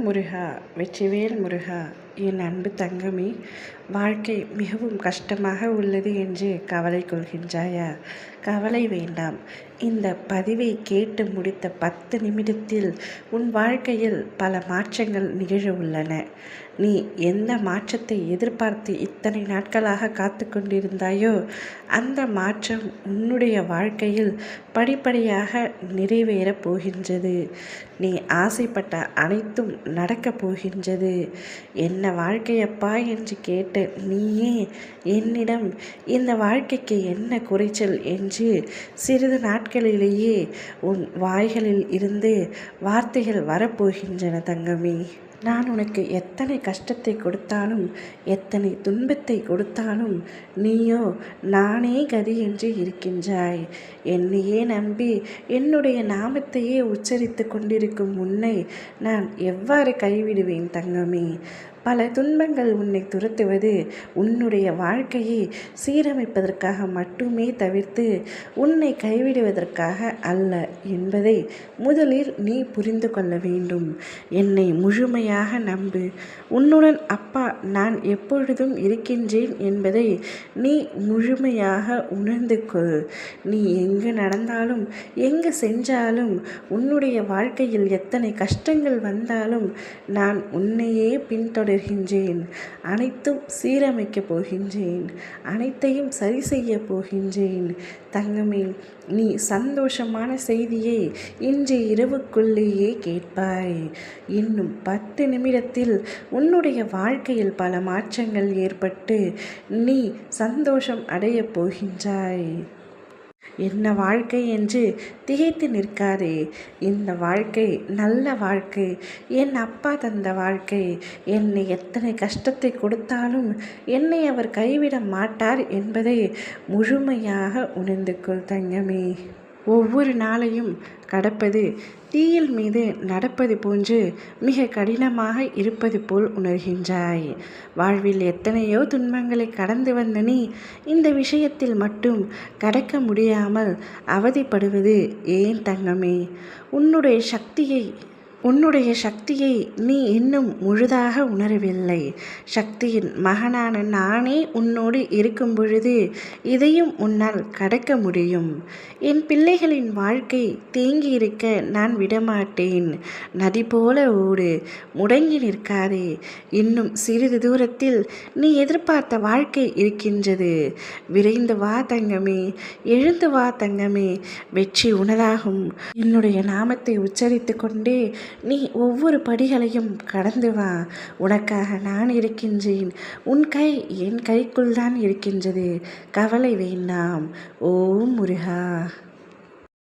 முருகா, வெற்றிவேல் முருகா. என் அன்பு தங்கமே, வாழ்க்கை மிகவும் கஷ்டமாக உள்ளது என்று கவலை கொள்கின்றாயா? கவலை வேண்டாம். இந்த பதிவை கேட்டு முடித்த 10 நிமிடத்தில் உன் வாழ்க்கையில் பல மாற்றங்கள் நிகழ உள்ளன. நீ எந்த மாற்றத்தை எதிர்பார்த்து இத்தனை நாட்களாக காத்து கொண்டிருந்தாயோ அந்த மாற்றம் உன்னுடைய வாழ்க்கையில் படிப்படியாக நிறைவேறப் போகின்றது. நீ ஆசைப்பட்ட அனைத்தும் நடக்கப் போகின்றது. என்ன வாழ்க்கையப்பா என்று கேட்ட நீயே என்னிடம் இந்த வாழ்க்கைக்கு என்ன குறைச்சல் என்று சிறிது நாட்களிலேயே உன் வாய்களில் இருந்து வார்த்தைகள் வரப்போகின்றன தங்கமே. நான் உனக்கு எத்தனை கஷ்டத்தை கொடுத்தாலும் எத்தனை துன்பத்தை கொடுத்தாலும் நீயோ நானே கதி என்று இருக்கின்றாய். என்னையே நம்பி என்னுடைய நாமத்தையே உச்சரித்து கொண்டிருக்கும் உன்னை நான் எவ்வாறு கைவிடுவேன் தங்கமே? பல துன்பங்கள் உன்னை துரத்துவது உன்னுடைய வாழ்க்கையை சீரமைப்பதற்காக மட்டுமே தவிர்த்து உன்னை கைவிடுவதற்காக அல்ல என்பதை முதலில் நீ புரிந்து கொள்ள வேண்டும். என்னை முழுமையாக நம்பு. உன்னுடன் அப்பா நான் எப்பொழுதும் இருக்கின்றேன் என்பதை நீ முழுமையாக உணர்ந்து கொள். நீ எங்கு நடந்தாலும் எங்கு சென்றாலும் உன்னுடைய வாழ்க்கையில் எத்தனை கஷ்டங்கள் வந்தாலும் நான் உன்னையே பின்தொடர்கின்றேன். அனைத்தும் சீரமைக்கப் போகின்றேன். அனைத்தையும் சரி செய்ய போகின்றேன். தங்கமே, நீ சந்தோஷமான செய்தியை இன்று இரவுக்குள்ளேயே கேட்பாய். இன்னும் 10 நிமிடத்தில் உன்னுடைய வாழ்க்கையில் பல மாற்றங்கள் ஏற்பட்டு நீ சந்தோஷம் அடையப் போகின்றாய். என்ன வாழ்க்கை என்று திகைத்து நிற்காதே. இந்த வாழ்க்கை நல்ல வாழ்க்கை. என் அப்பா தந்த வாழ்க்கை. என்னை எத்தனை கஷ்டத்தை கொடுத்தாலும் என்னை அவர் கைவிட மாட்டார் என்பதை முழுமையாக உணர்ந்து கொள் தங்கமே. ஒவ்வொரு நாளையும் கடப்பது தீயில் மீது நடப்பது போன்று மிக கடினமாக இருப்பது போல் உணர்கின்றாய். வாழ்வில் எத்தனையோ துன்பங்களை கடந்து வந்த நீ இந்த விஷயத்தில் மட்டும் கடக்க முடியாமல் அவதிப்படுவது ஏன் தங்கமே? உன்னுடைய சக்தியை நீ இன்னும் முழுதாக உணரவில்லை. சக்தியின் மகனான நானே உன்னோடு இருக்கும் பொழுது இதையும் உன்னால் கடக்க முடியும். என் பிள்ளைகளின் வாழ்க்கை தேங்கி இருக்க நான் விடமாட்டேன். நதி போல ஓடு, முடங்கி நிற்காதே. இன்னும் சிறிது தூரத்தில் நீ எதிர்பார்த்த வாழ்க்கை இருக்கின்றது. விரைந்து வா தங்கமே, எழுந்து வா தங்கமே. வெற்றி உனதாகும். என்னுடைய நாமத்தை உச்சரித்து கொண்டே நீ ஒவ்வொரு படிகளையும் கடந்து வா. உனக்காக நான் இருக்கின்றேன். உன் கை என் கைக்குள் தான் இருக்கின்றது. கவலை வேண்டாம். ஓம் முருகா.